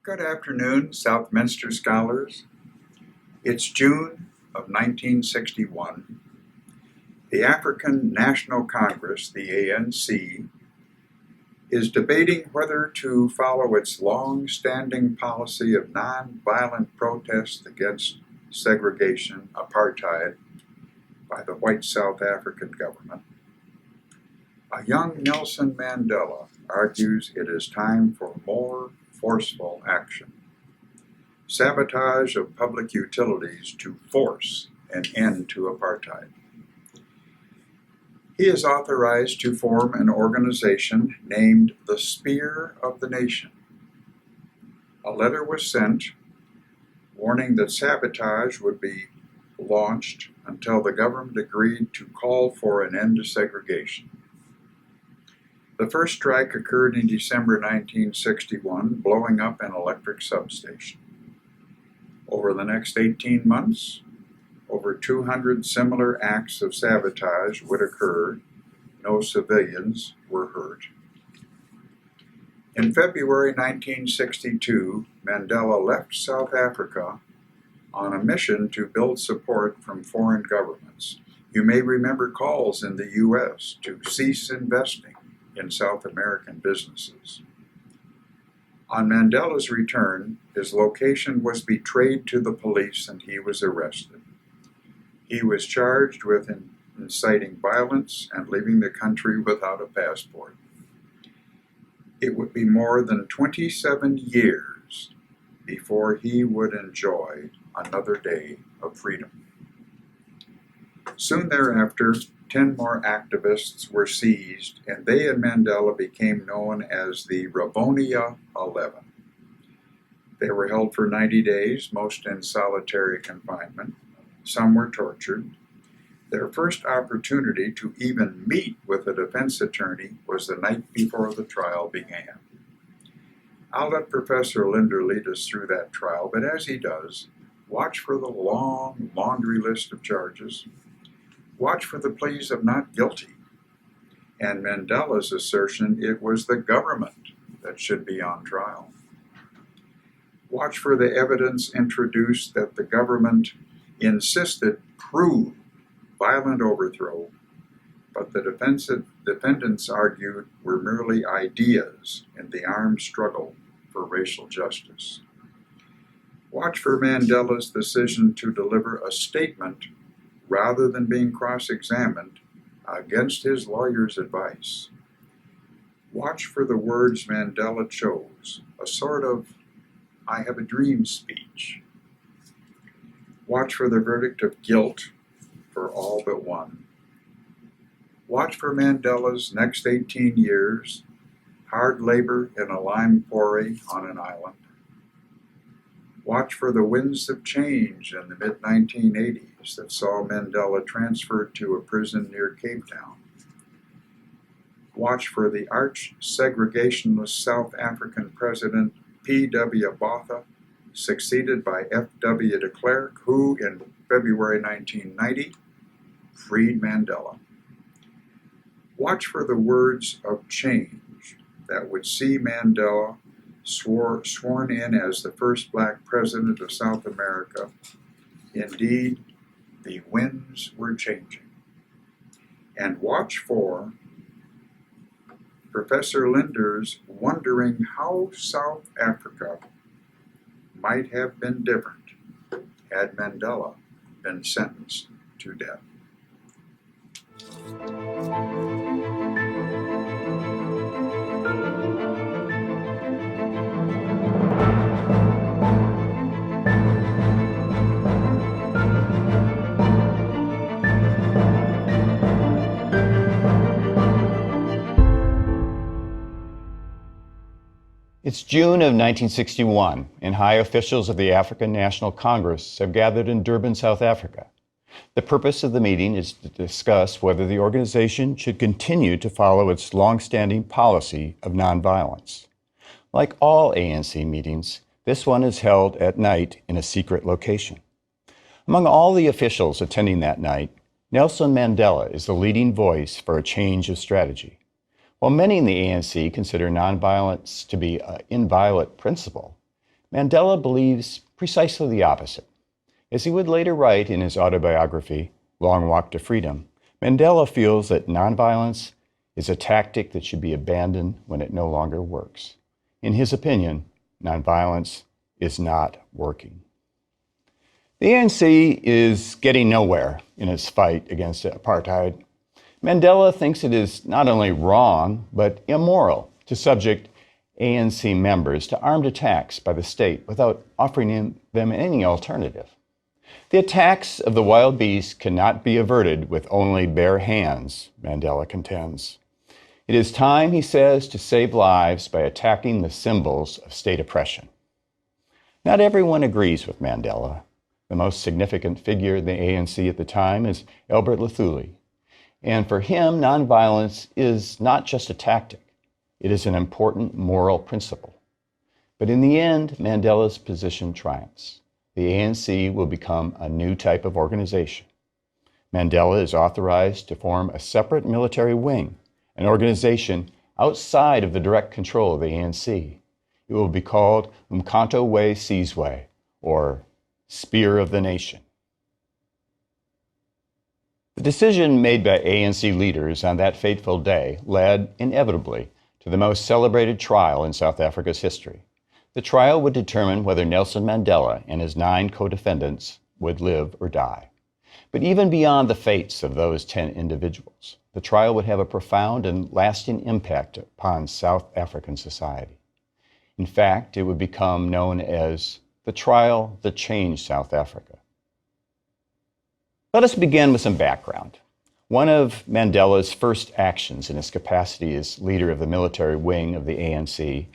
Good afternoon, Southminster scholars. It's June of 1961. The African National Congress, the ANC, is debating whether to follow its long-standing policy of nonviolent protest against segregation, apartheid, by the white South African government. A young Nelson Mandela argues it is time for more forceful action. Sabotage of public utilities to force an end to apartheid. He is authorized to form an organization named the Spear of the Nation. A letter was sent warning that sabotage would be launched until the government agreed to call for an end to segregation. The first strike occurred in December 1961, blowing up an electric substation. Over the next 18 months, over 200 similar acts of sabotage would occur. No civilians were hurt. In February 1962, Mandela left South Africa on a mission to build support from foreign governments. You may remember calls in the U.S. to cease investing in South American businesses. On Mandela's return, his location was betrayed to the police and he was arrested. He was charged with inciting violence and leaving the country without a passport. It would be more than 27 years before he would enjoy another day of freedom. Soon thereafter, 10 more activists were seized, and they and Mandela became known as the Rivonia 11. They were held for 90 days, most in solitary confinement. Some were tortured. Their first opportunity to even meet with a defense attorney was the night before the trial began. I'll let Professor Linder lead us through that trial, but as he does, watch for the long laundry list of charges. Watch for the pleas of not guilty, and Mandela's assertion it was the government that should be on trial. Watch for the evidence introduced that the government insisted proved violent overthrow, but the defendants argued were merely ideas in the armed struggle for racial justice. Watch for Mandela's decision to deliver a statement rather than being cross-examined against his lawyer's advice. Watch for the words Mandela chose, a sort of "I have a dream" speech. Watch for the verdict of guilt for all but one. Watch for Mandela's next 18 years, hard labor in a lime quarry on an island. Watch for the winds of change in the mid-1980s that saw Mandela transferred to a prison near Cape Town. Watch for the arch-segregationist South African President P.W. Botha, succeeded by F.W. de Klerk, who in February 1990 freed Mandela. Watch for the words of change that would see Mandela sworn in as the first black president of South America. Indeed, the winds were changing. And watch for Professor Linder's wondering how South Africa might have been different had Mandela been sentenced to death. It's June of 1961, and high officials of the African National Congress have gathered in Durban, South Africa. The purpose of the meeting is to discuss whether the organization should continue to follow its long-standing policy of nonviolence. Like all ANC meetings, this one is held at night in a secret location. Among all the officials attending that night, Nelson Mandela is the leading voice for a change of strategy. While many in the ANC consider nonviolence to be an inviolate principle, Mandela believes precisely the opposite. As he would later write in his autobiography, Long Walk to Freedom, Mandela feels that nonviolence is a tactic that should be abandoned when it no longer works. In his opinion, nonviolence is not working. The ANC is getting nowhere in its fight against apartheid. Mandela thinks it is not only wrong, but immoral to subject ANC members to armed attacks by the state without offering them any alternative. The attacks of the wild beasts cannot be averted with only bare hands, Mandela contends. It is time, he says, to save lives by attacking the symbols of state oppression. Not everyone agrees with Mandela. The most significant figure in the ANC at the time is Albert Luthuli. And for him, nonviolence is not just a tactic. It is an important moral principle. But in the end, Mandela's position triumphs. The ANC will become a new type of organization. Mandela is authorized to form a separate military wing, an organization outside of the direct control of the ANC. It will be called Umkhonto we Sizwe, or Spear of the Nation. The decision made by ANC leaders on that fateful day led, inevitably, to the most celebrated trial in South Africa's history. The trial would determine whether Nelson Mandela and his 9 co-defendants would live or die. But even beyond the fates of those 10 individuals, the trial would have a profound and lasting impact upon South African society. In fact, it would become known as the trial that changed South Africa. Let us begin with some background. One of Mandela's first actions in his capacity as leader of the military wing of the ANC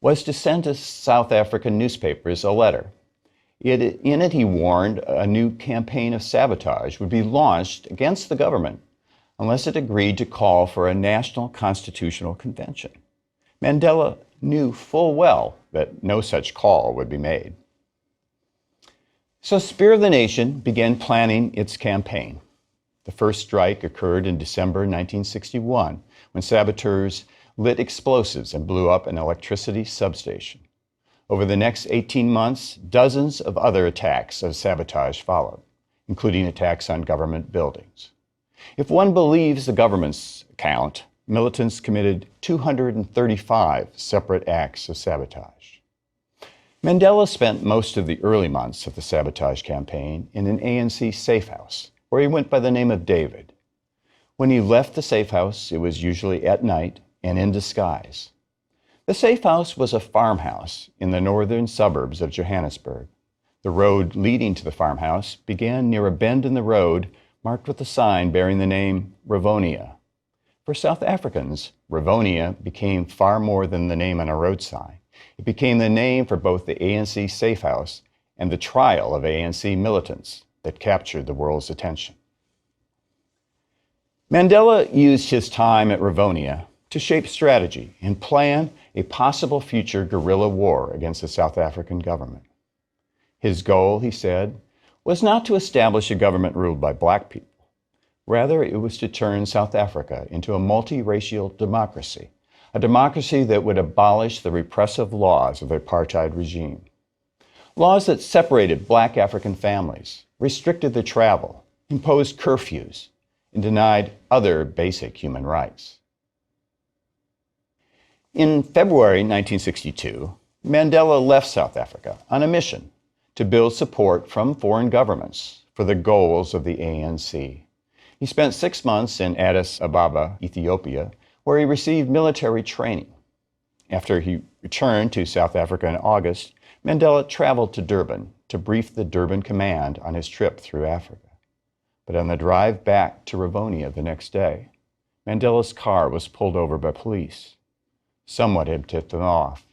was to send to South African newspapers a letter. In it, he warned a new campaign of sabotage would be launched against the government unless it agreed to call for a national constitutional convention. Mandela knew full well that no such call would be made. So Spear of the Nation began planning its campaign. The first strike occurred in December 1961 when saboteurs lit explosives and blew up an electricity substation. Over the next 18 months, dozens of other attacks of sabotage followed, including attacks on government buildings. If one believes the government's account, militants committed 235 separate acts of sabotage. Mandela spent most of the early months of the sabotage campaign in an ANC safe house, where he went by the name of David. When he left the safe house, it was usually at night and in disguise. The safe house was a farmhouse in the northern suburbs of Johannesburg. The road leading to the farmhouse began near a bend in the road marked with a sign bearing the name Rivonia. For South Africans, Rivonia became far more than the name on a road sign. It became the name for both the ANC safe house and the trial of ANC militants that captured the world's attention. Mandela used his time at Rivonia to shape strategy and plan a possible future guerrilla war against the South African government. His goal, he said, was not to establish a government ruled by black people. Rather, it was to turn South Africa into a multiracial democracy, a democracy that would abolish the repressive laws of the apartheid regime. Laws that separated black African families, restricted their travel, imposed curfews, and denied other basic human rights. In February 1962, Mandela left South Africa on a mission to build support from foreign governments for the goals of the ANC. He spent 6 months in Addis Ababa, Ethiopia, where he received military training. After he returned to South Africa in August, Mandela traveled to Durban to brief the Durban command on his trip through Africa. But on the drive back to Rivonia the next day, Mandela's car was pulled over by police. Someone had tipped them off.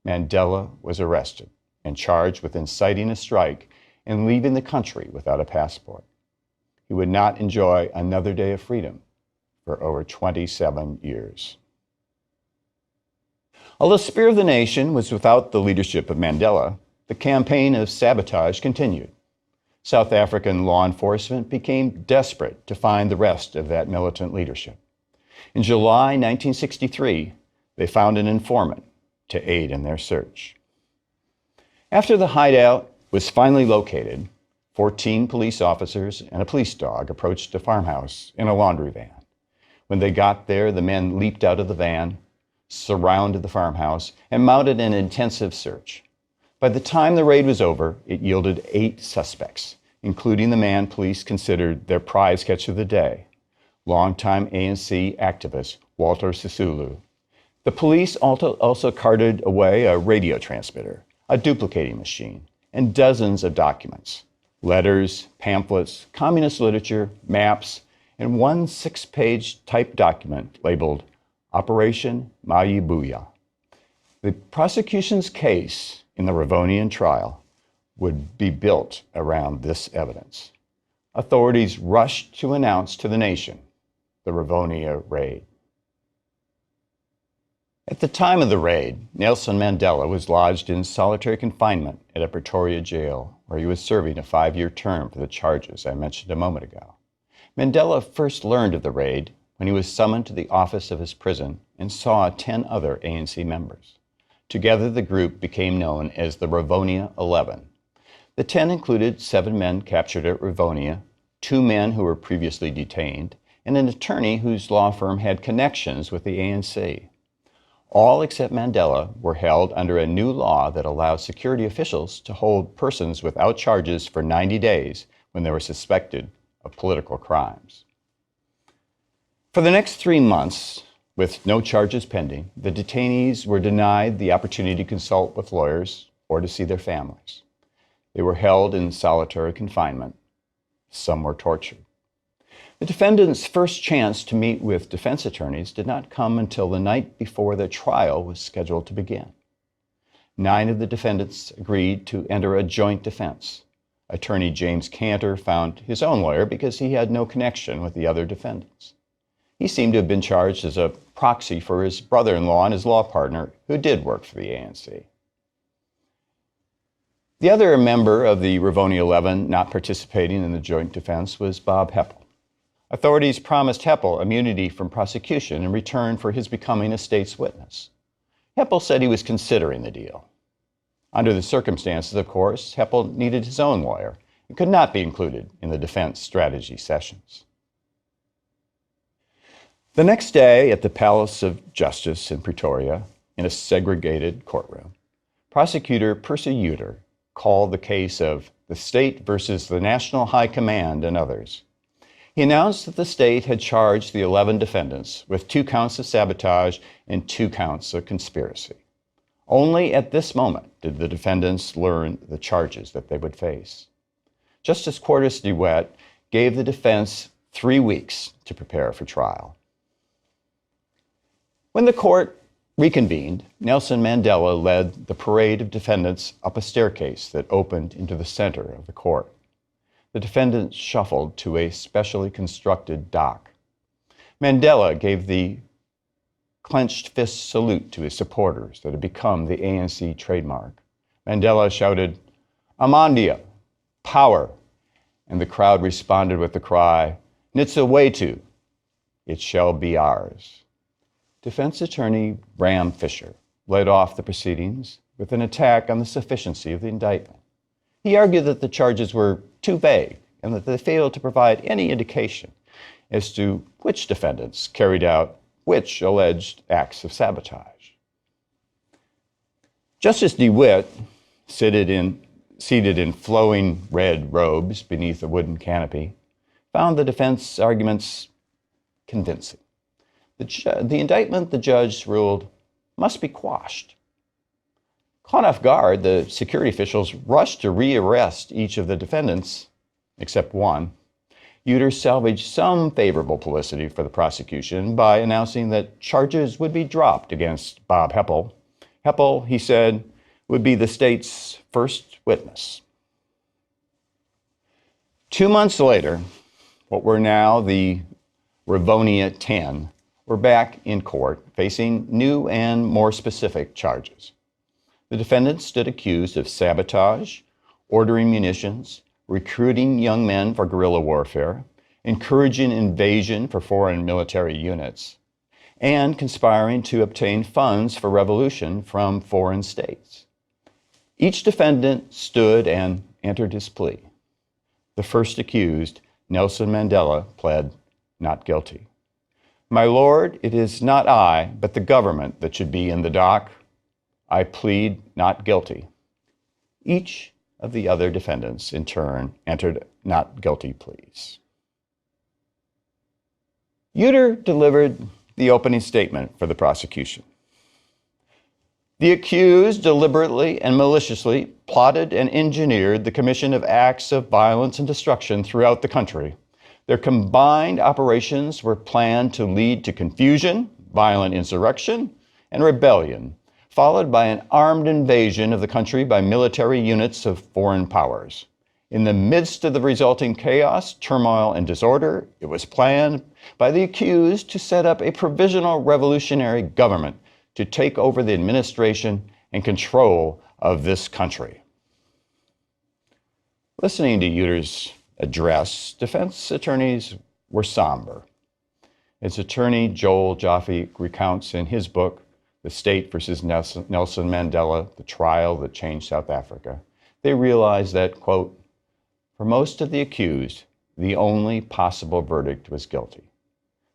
Mandela was arrested and charged with inciting a strike and leaving the country without a passport. He would not enjoy another day of freedom for over 27 years. Although Spear of the Nation was without the leadership of Mandela, the campaign of sabotage continued. South African law enforcement became desperate to find the rest of that militant leadership. In July 1963, they found an informant to aid in their search. After the hideout was finally located, 14 police officers and a police dog approached a farmhouse in a laundry van. When they got there, the men leaped out of the van, surrounded the farmhouse, and mounted an intensive search. By the time the raid was over, it yielded 8 suspects, including the man police considered their prize catch of the day, longtime ANC activist Walter Sisulu. The police also carted away a radio transmitter, a duplicating machine, and dozens of documents, letters, pamphlets, communist literature, maps, and one 6-page typed document labeled Operation Mayibuya. The prosecution's case in the Rivonian trial would be built around this evidence. Authorities rushed to announce to the nation the Rivonia raid. At the time of the raid, Nelson Mandela was lodged in solitary confinement at a Pretoria jail, where he was serving a 5-year term for the charges I mentioned a moment ago. Mandela first learned of the raid when he was summoned to the office of his prison and saw 10 other ANC members. Together, the group became known as the Rivonia 11. The 10 included 7 men captured at Rivonia, 2 men who were previously detained, and an attorney whose law firm had connections with the ANC. All except Mandela were held under a new law that allowed security officials to hold persons without charges for 90 days when they were suspected of political crimes. For the next 3 months, with no charges pending, the detainees were denied the opportunity to consult with lawyers or to see their families. They were held in solitary confinement. Some were tortured. The defendants' first chance to meet with defense attorneys did not come until the night before their trial was scheduled to begin. 9 of the defendants agreed to enter a joint defense. Attorney James Cantor found his own lawyer because he had no connection with the other defendants. He seemed to have been charged as a proxy for his brother-in-law and his law partner, who did work for the ANC. The other member of the Rivonia 11 not participating in the joint defense was Bob Heppel. Authorities promised Heppel immunity from prosecution in return for his becoming a state's witness. Heppel said he was considering the deal. Under the circumstances, of course, Heppel needed his own lawyer and could not be included in the defense strategy sessions. The next day, at the Palace of Justice in Pretoria, in a segregated courtroom, prosecutor Percy Uter called the case of the state versus the National High Command and others. He announced that the state had charged the 11 defendants with 2 counts of sabotage and 2 counts of conspiracy. Only at this moment did the defendants learn the charges that they would face. Justice Quartus DeWitt gave the defense 3 weeks to prepare for trial. When the court reconvened, Nelson Mandela led the parade of defendants up a staircase that opened into the center of the court. The defendants shuffled to a specially constructed dock. Mandela gave the clenched fist salute to his supporters that had become the ANC trademark. Mandela shouted, "Amandia, power," and the crowd responded with the cry, "Nitsa Wetu, it shall be ours." Defense attorney Bram Fisher led off the proceedings with an attack on the sufficiency of the indictment. He argued that the charges were too vague and that they failed to provide any indication as to which defendants carried out which alleged acts of sabotage. Justice DeWitt, seated in flowing red robes beneath a wooden canopy, found the defense arguments convincing. The indictment, the judge ruled, must be quashed. Caught off guard, the security officials rushed to rearrest each of the defendants, except one. Uter salvaged some favorable publicity for the prosecution by announcing that charges would be dropped against Bob Heppel. Heppel, he said, would be the state's first witness. 2 months later, what were now the Rivonia 10 were back in court facing new and more specific charges. The defendants stood accused of sabotage, ordering munitions, recruiting young men for guerrilla warfare, encouraging invasion for foreign military units, and conspiring to obtain funds for revolution from foreign states. Each defendant stood and entered his plea. The first accused, Nelson Mandela, pled not guilty. My lord, it is not I, but the government that should be in the dock. I plead not guilty. Each of the other defendants, in turn, entered not guilty pleas. Uter delivered the opening statement for the prosecution. The accused deliberately and maliciously plotted and engineered the commission of acts of violence and destruction throughout the country. Their combined operations were planned to lead to confusion, violent insurrection, and rebellion, followed by an armed invasion of the country by military units of foreign powers. In the midst of the resulting chaos, turmoil, and disorder, it was planned by the accused to set up a provisional revolutionary government to take over the administration and control of this country. Listening to Uter's address, defense attorneys were somber. As attorney Joel Jaffe recounts in his book, The State versus Nelson Mandela, the trial that changed South Africa, they realized that, quote, for most of the accused, the only possible verdict was guilty.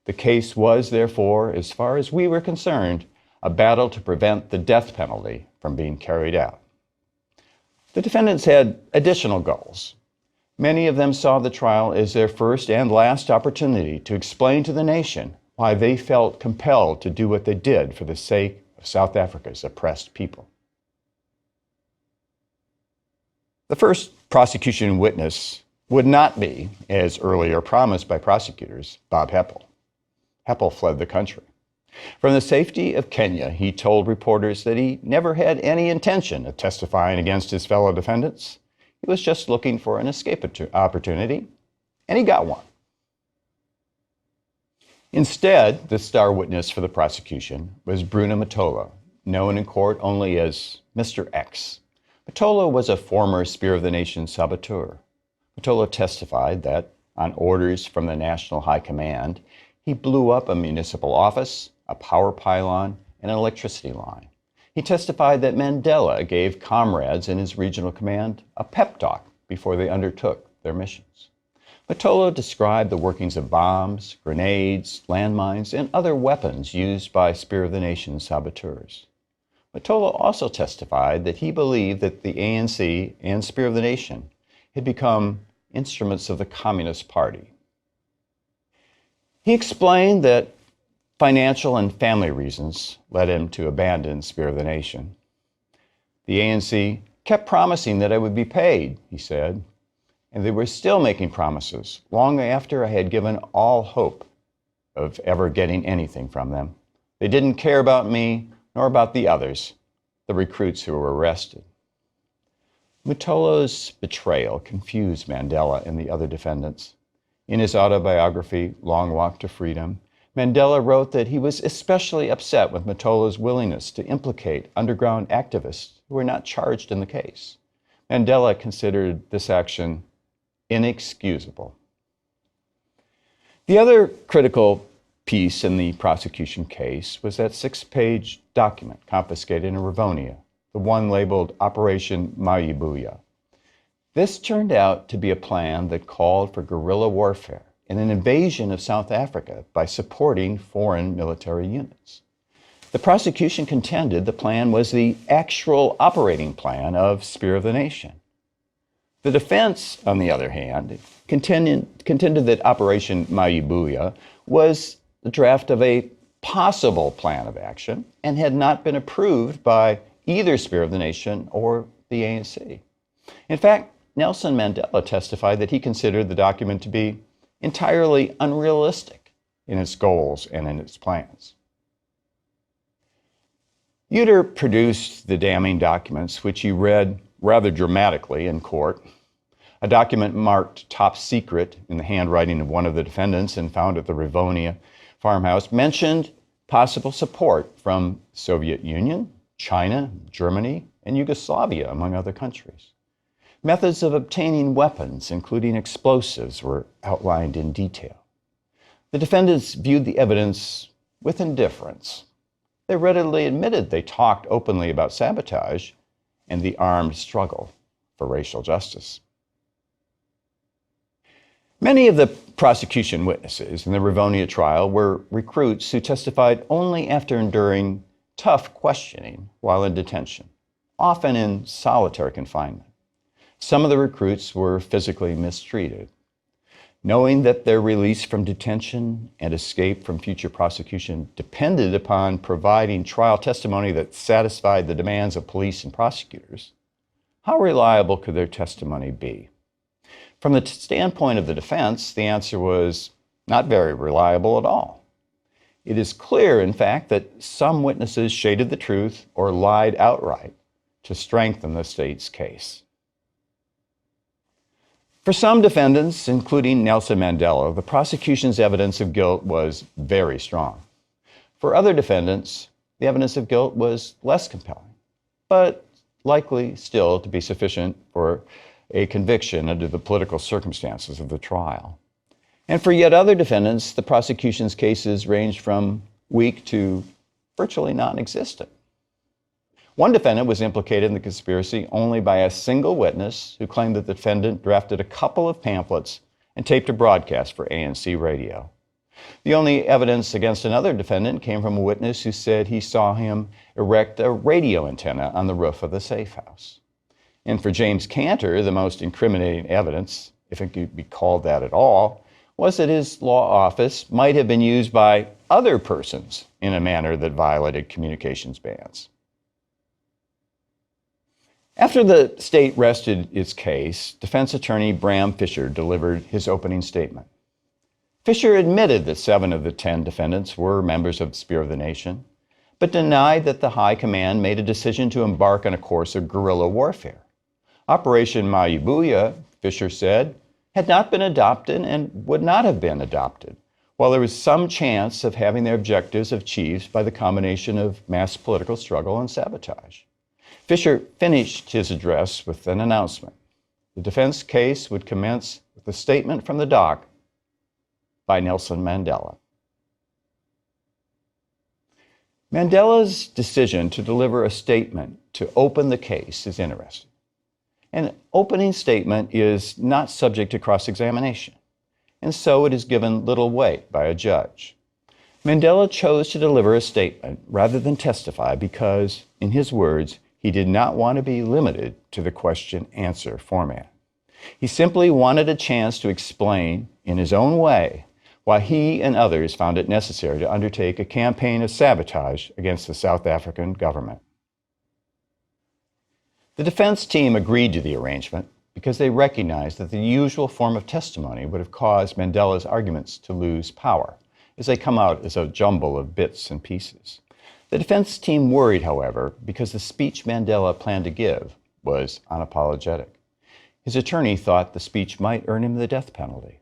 The case was, therefore, as far as we were concerned, a battle to prevent the death penalty from being carried out. The defendants had additional goals. Many of them saw the trial as their first and last opportunity to explain to the nation why they felt compelled to do what they did for the sake of South Africa's oppressed people. The first prosecution witness would not be, as earlier promised by prosecutors, Bob Heppel. Heppel fled the country. From the safety of Kenya, he told reporters that he never had any intention of testifying against his fellow defendants. He was just looking for an escape opportunity, and he got one. Instead, the star witness for the prosecution was Bruno Matola, known in court only as Mr. X. Matola was a former Spear of the Nation saboteur. Matola testified that, on orders from the National High Command, he blew up a municipal office, a power pylon, and an electricity line. He testified that Mandela gave comrades in his regional command a pep talk before they undertook their missions. Matola described the workings of bombs, grenades, landmines, and other weapons used by Spear of the Nation saboteurs. Matola also testified that he believed that the ANC and Spear of the Nation had become instruments of the Communist Party. He explained that financial and family reasons led him to abandon Spear of the Nation. The ANC kept promising that I would be paid, he said, and they were still making promises long after I had given all hope of ever getting anything from them. They didn't care about me nor about the others, the recruits who were arrested. Mutolo's betrayal confused Mandela and the other defendants. In his autobiography, Long Walk to Freedom, Mandela wrote that he was especially upset with Mutolo's willingness to implicate underground activists who were not charged in the case. Mandela considered this action inexcusable. The other critical piece in the prosecution case was that 6-page document confiscated in Rivonia, the one labeled Operation Mayibuya. This turned out to be a plan that called for guerrilla warfare and an invasion of South Africa by supporting foreign military units. The prosecution contended the plan was the actual operating plan of Spear of the Nation. The defense, on the other hand, contended that Operation Mayibuya was the draft of a possible plan of action and had not been approved by either Spear of the Nation or the ANC. In fact, Nelson Mandela testified that he considered the document to be entirely unrealistic in its goals and in its plans. Uter produced the damning documents, which he read rather dramatically in court. A document marked top secret in the handwriting of one of the defendants and found at the Rivonia farmhouse mentioned possible support from the Soviet Union, China, Germany, and Yugoslavia, among other countries. Methods of obtaining weapons, including explosives, were outlined in detail. The defendants viewed the evidence with indifference. They readily admitted they talked openly about sabotage, and the armed struggle for racial justice. Many of the prosecution witnesses in the Rivonia trial were recruits who testified only after enduring tough questioning while in detention, often in solitary confinement. Some of the recruits were physically mistreated. Knowing that their release from detention and escape from future prosecution depended upon providing trial testimony that satisfied the demands of police and prosecutors, how reliable could their testimony be? From the standpoint of the defense, the answer was not very reliable at all. It is clear, in fact, that some witnesses shaded the truth or lied outright to strengthen the state's case. For some defendants, including Nelson Mandela, the prosecution's evidence of guilt was very strong. For other defendants, the evidence of guilt was less compelling, but likely still to be sufficient for a conviction under the political circumstances of the trial. And for yet other defendants, the prosecution's cases ranged from weak to virtually non-existent. One defendant was implicated in the conspiracy only by a single witness who claimed that the defendant drafted a couple of pamphlets and taped a broadcast for ANC radio. The only evidence against another defendant came from a witness who said he saw him erect a radio antenna on the roof of the safe house. And for James Cantor, the most incriminating evidence, if it could be called that at all, was that his law office might have been used by other persons in a manner that violated communications bans. After the state rested its case, defense attorney Bram Fisher delivered his opening statement. Fisher admitted that 7 of the 10 defendants were members of the Spear of the Nation, but denied that the High Command made a decision to embark on a course of guerrilla warfare. Operation Mayubuya, Fisher said, had not been adopted and would not have been adopted, while there was some chance of having their objectives achieved by the combination of mass political struggle and sabotage. Fisher finished his address with an announcement. The defense case would commence with a statement from the dock by Nelson Mandela. Mandela's decision to deliver a statement to open the case is interesting. An opening statement is not subject to cross-examination, and so it is given little weight by a judge. Mandela chose to deliver a statement rather than testify because, in his words, he did not want to be limited to the question-answer format. He simply wanted a chance to explain, in his own way, why he and others found it necessary to undertake a campaign of sabotage against the South African government. The defense team agreed to the arrangement because they recognized that the usual form of testimony would have caused Mandela's arguments to lose power, as they come out as a jumble of bits and pieces. The defense team worried, however, because the speech Mandela planned to give was unapologetic. His attorney thought the speech might earn him the death penalty.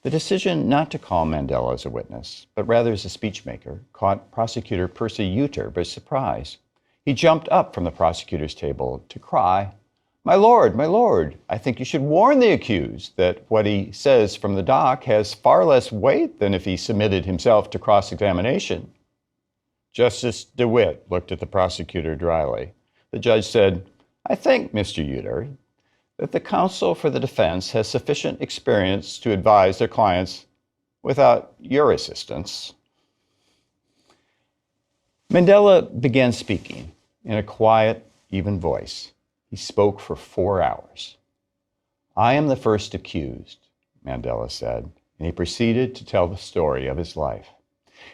The decision not to call Mandela as a witness, but rather as a speechmaker, caught prosecutor Percy Uter by surprise. He jumped up from the prosecutor's table to cry, my Lord, I think you should warn the accused that what he says from the dock has far less weight than if he submitted himself to cross-examination." Justice DeWitt looked at the prosecutor dryly. The judge said, "I think, Mr. Uter, that the counsel for the defense has sufficient experience to advise their clients without your assistance." Mandela began speaking in a quiet, even voice. He spoke for 4 hours. "I am the first accused," Mandela said, and he proceeded to tell the story of his life.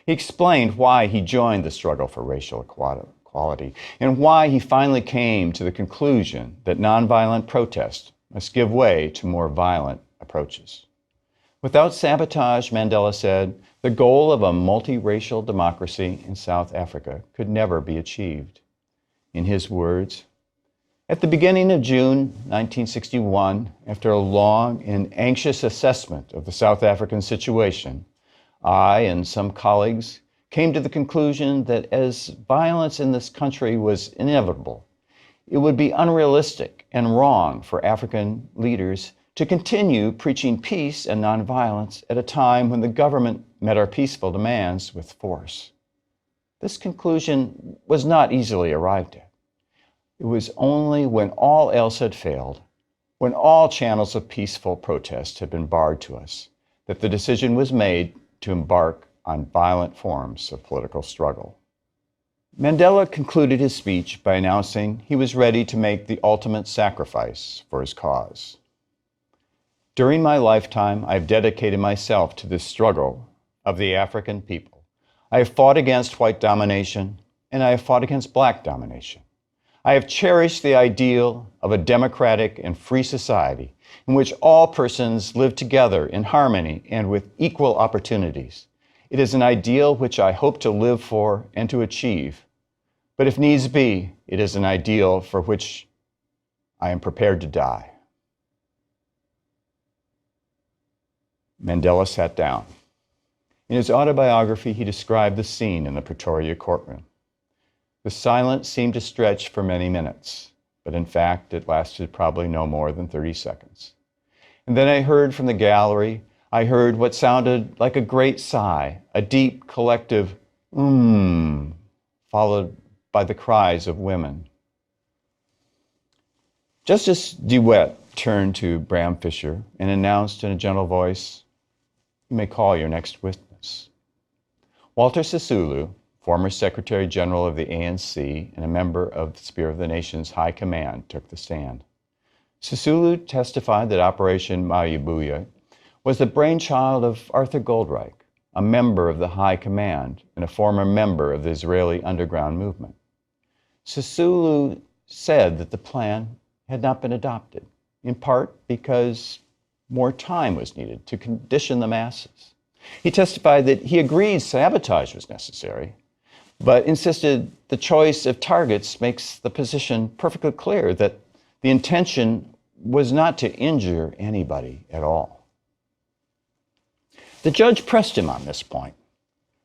He explained why he joined the struggle for racial equality and why he finally came to the conclusion that nonviolent protest must give way to more violent approaches. Without sabotage, Mandela said, the goal of a multiracial democracy in South Africa could never be achieved. In his words, "At the beginning of June 1961, after a long and anxious assessment of the South African situation, I and some colleagues came to the conclusion that as violence in this country was inevitable, it would be unrealistic and wrong for African leaders to continue preaching peace and nonviolence at a time when the government met our peaceful demands with force. This conclusion was not easily arrived at. It was only when all else had failed, when all channels of peaceful protest had been barred to us, that the decision was made to embark on violent forms of political struggle. Mandela concluded his speech by announcing he was ready to make the ultimate sacrifice for his cause. During my lifetime, I have dedicated myself to this struggle of the African people. I have fought against white domination, and I have fought against black domination. I have cherished the ideal of a democratic and free society in which all persons live together in harmony and with equal opportunities. It is an ideal which I hope to live for and to achieve. But if needs be, it is an ideal for which I am prepared to die. Mandela sat down. In his autobiography, he described the scene in the Pretoria courtroom. The silence seemed to stretch for many minutes, but in fact, it lasted probably no more than 30 seconds. And then I heard from the gallery, I heard what sounded like a great sigh, a deep collective followed by the cries of women. Justice DeWitt turned to Bram Fisher and announced in a gentle voice, "You may call your next witness." Walter Sisulu, former Secretary General of the ANC and a member of the Spear of the Nation's High Command, took the stand. Sisulu testified that Operation Mayabuya was the brainchild of Arthur Goldreich, a member of the High Command and a former member of the Israeli underground movement. Sisulu said that the plan had not been adopted, in part because more time was needed to condition the masses. He testified that he agreed sabotage was necessary, but insisted the choice of targets makes the position perfectly clear that the intention was not to injure anybody at all. The judge pressed him on this point.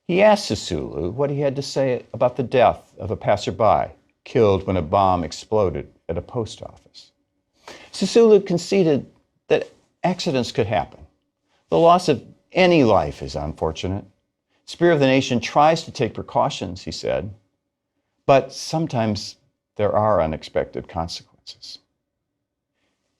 He asked Sisulu what he had to say about the death of a passerby killed when a bomb exploded at a post office. Sisulu conceded that accidents could happen. The loss of any life is unfortunate. Spear of the Nation tries to take precautions, he said, but sometimes there are unexpected consequences.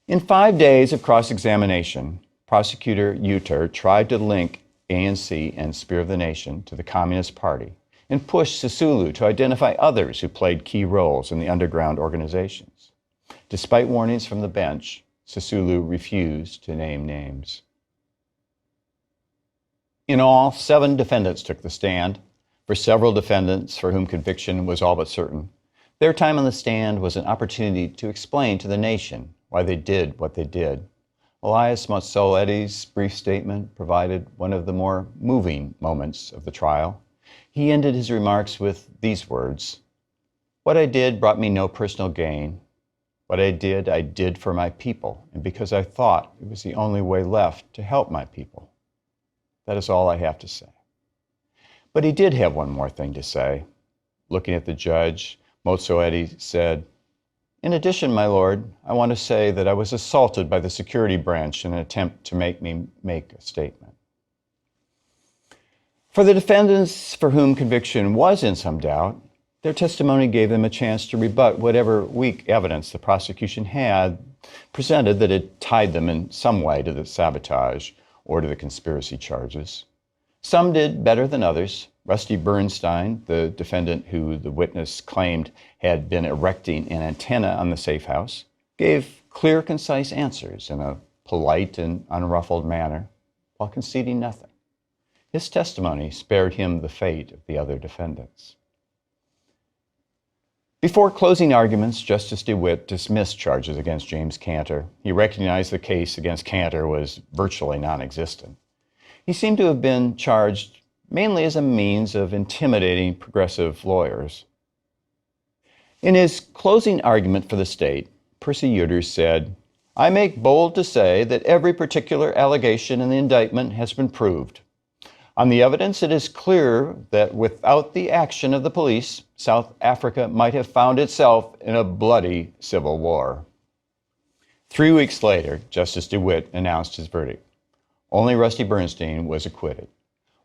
In 5 days of cross-examination, Prosecutor Uter tried to link ANC and Spear of the Nation to the Communist Party and pushed Sisulu to identify others who played key roles in the underground organizations. Despite warnings from the bench, Sisulu refused to name names. In all, 7 defendants took the stand. For several defendants for whom conviction was all but certain, their time on the stand was an opportunity to explain to the nation why they did what they did. Elias Motsoaledi's brief statement provided one of the more moving moments of the trial. He ended his remarks with these words, "What I did brought me no personal gain. What I did for my people, and because I thought it was the only way left to help my people. That is all I have to say." But he did have one more thing to say. Looking at the judge, Motsoaledi said, "In addition, my lord, I want to say that I was assaulted by the security branch in an attempt to make me make a statement." For the defendants for whom conviction was in some doubt, their testimony gave them a chance to rebut whatever weak evidence the prosecution had presented that had tied them in some way to the sabotage or to the conspiracy charges. Some did better than others. Rusty Bernstein, the defendant who the witness claimed had been erecting an antenna on the safe house, gave clear, concise answers in a polite and unruffled manner while conceding nothing. His testimony spared him the fate of the other defendants. Before closing arguments, Justice DeWitt dismissed charges against James Cantor. He recognized the case against Cantor was virtually non-existent. He seemed to have been charged mainly as a means of intimidating progressive lawyers. In his closing argument for the state, Percy Uter said, "I make bold to say that every particular allegation in the indictment has been proved. On the evidence, it is clear that without the action of the police, South Africa might have found itself in a bloody civil war." 3 weeks later, Justice DeWitt announced his verdict. Only Rusty Bernstein was acquitted.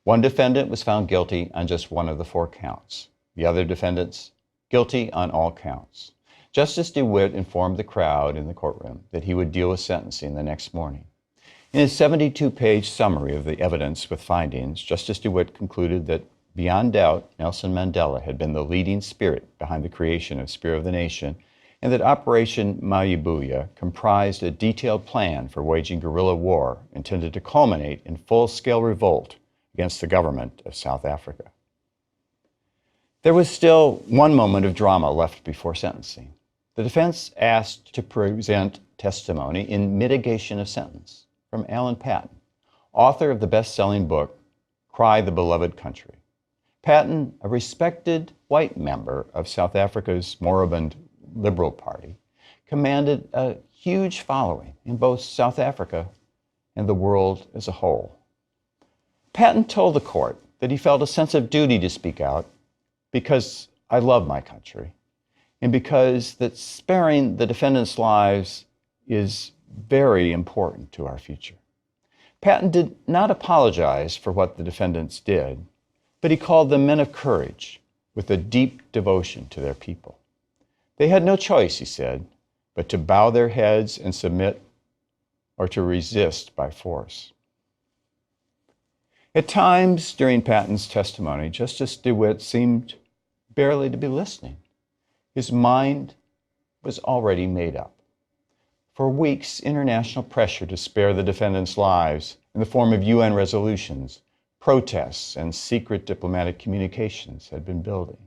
One defendant was found guilty on just one of the 4 counts. The other defendants, guilty on all counts. Justice DeWitt informed the crowd in the courtroom that he would deal with sentencing the next morning. In his 72-page summary of the evidence with findings, Justice DeWitt concluded that, beyond doubt, Nelson Mandela had been the leading spirit behind the creation of Spear of the Nation, and that Operation Mayabuya comprised a detailed plan for waging guerrilla war intended to culminate in full-scale revolt against the government of South Africa. There was still one moment of drama left before sentencing. The defense asked to present testimony in mitigation of sentence from Alan Paton, author of the best-selling book, Cry the Beloved Country. Paton, a respected white member of South Africa's moribund Liberal Party, commanded a huge following in both South Africa and the world as a whole. Paton told the court that he felt a sense of duty to speak out because I love my country, and because that sparing the defendants' lives is very important to our future. Paton did not apologize for what the defendants did, but he called them men of courage with a deep devotion to their people. They had no choice, he said, but to bow their heads and submit or to resist by force. At times during Paton's testimony, Justice DeWitt seemed barely to be listening. His mind was already made up. For weeks, international pressure to spare the defendants' lives in the form of UN resolutions, protests, and secret diplomatic communications had been building.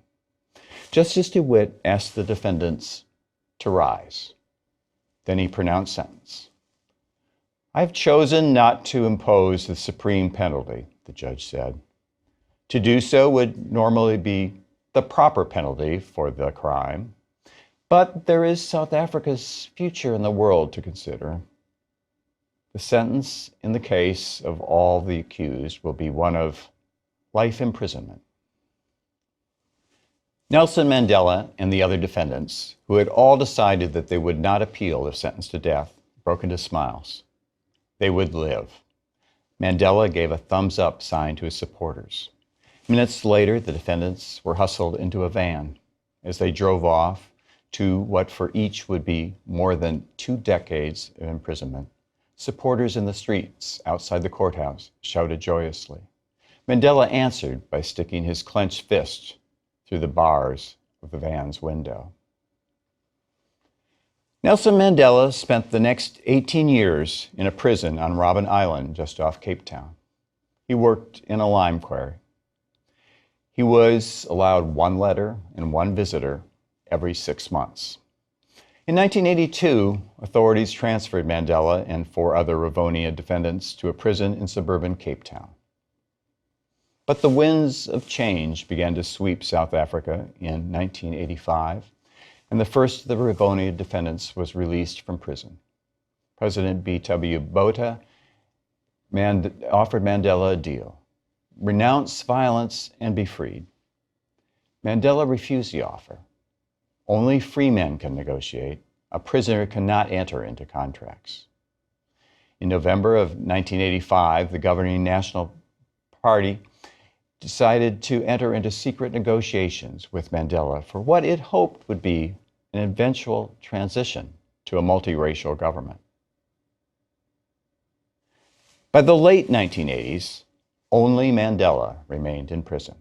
Justice DeWitt asked the defendants to rise. Then he pronounced sentence. "I've chosen not to impose the supreme penalty," the judge said. "To do so would normally be the proper penalty for the crime, but there is South Africa's future in the world to consider. The sentence in the case of all the accused will be one of life imprisonment." Nelson Mandela and the other defendants, who had all decided that they would not appeal if sentenced to death, broke into smiles. They would live. Mandela gave a thumbs-up sign to his supporters. Minutes later, the defendants were hustled into a van. As they drove off to what for each would be more than 2 decades of imprisonment, supporters in the streets outside the courthouse shouted joyously. Mandela answered by sticking his clenched fist through the bars of the van's window. Nelson Mandela spent the next 18 years in a prison on Robben Island just off Cape Town. He worked in a lime quarry. He was allowed 1 letter and 1 visitor every 6 months. In 1982, authorities transferred Mandela and 4 other Rivonia defendants to a prison in suburban Cape Town. But the winds of change began to sweep South Africa in 1985, and the first of the Rivonia defendants was released from prison. President B.W. Botha offered Mandela a deal: renounce violence and be freed. Mandela refused the offer. Only free men can negotiate. A prisoner cannot enter into contracts. In November of 1985, the governing National Party decided to enter into secret negotiations with Mandela for what it hoped would be an eventual transition to a multiracial government. By the late 1980s, only Mandela remained in prison,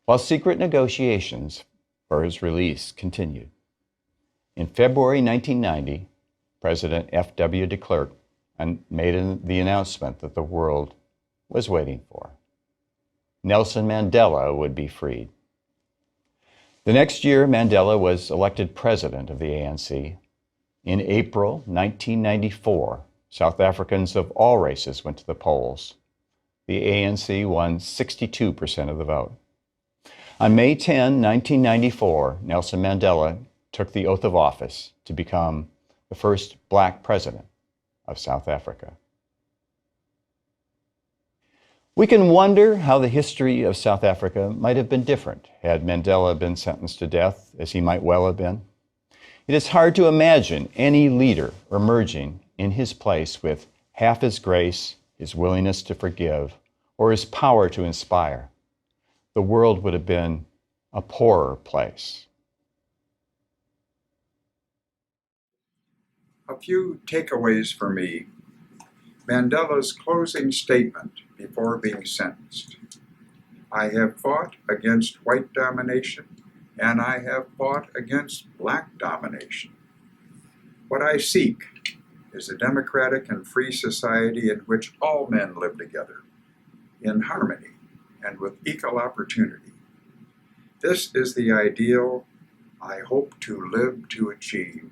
while secret negotiations for his release continued. In February 1990, President F.W. de Klerk made the announcement that the world was waiting for. Nelson Mandela would be freed. The next year, Mandela was elected president of the ANC. In April 1994, South Africans of all races went to the polls. The ANC won 62% of the vote. On May 10, 1994, Nelson Mandela took the oath of office to become the first Black president of South Africa. We can wonder how the history of South Africa might have been different had Mandela been sentenced to death, as he might well have been. It is hard to imagine any leader emerging in his place with half his grace, his willingness to forgive, or his power to inspire. The world would have been a poorer place. A few takeaways for me. Mandela's closing statement before being sentenced. I have fought against white domination, and I have fought against black domination. What I seek is a democratic and free society in which all men live together, in harmony and with equal opportunity. This is the ideal I hope to live to achieve,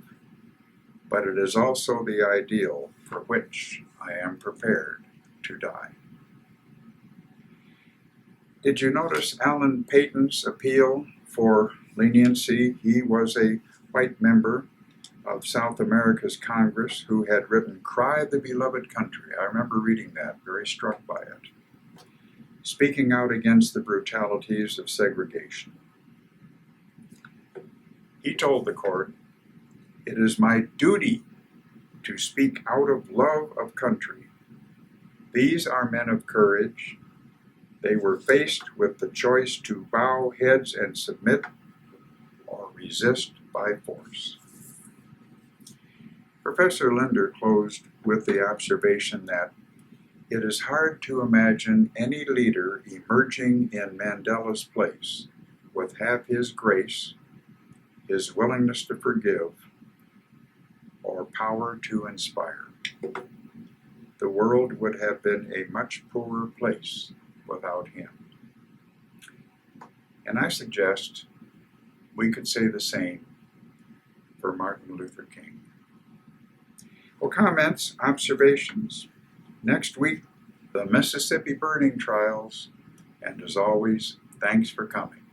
but it is also the ideal for which I am prepared to die. Did you notice Alan Paton's appeal for leniency? He was a white member of South America's Congress who had written "Cry the Beloved Country." I remember reading that, very struck by it, speaking out against the brutalities of segregation. He told the court, "It is my duty to speak out of love of country. These are men of courage. They were faced with the choice to bow heads and submit or resist by force." Professor Linder closed with the observation that it is hard to imagine any leader emerging in Mandela's place with half his grace, his willingness to forgive, or power to inspire. The world would have been a much poorer place without him. And I suggest we could say the same for Martin Luther King. Well, comments, observations. Next week, the Mississippi burning trials. And as always, thanks for coming.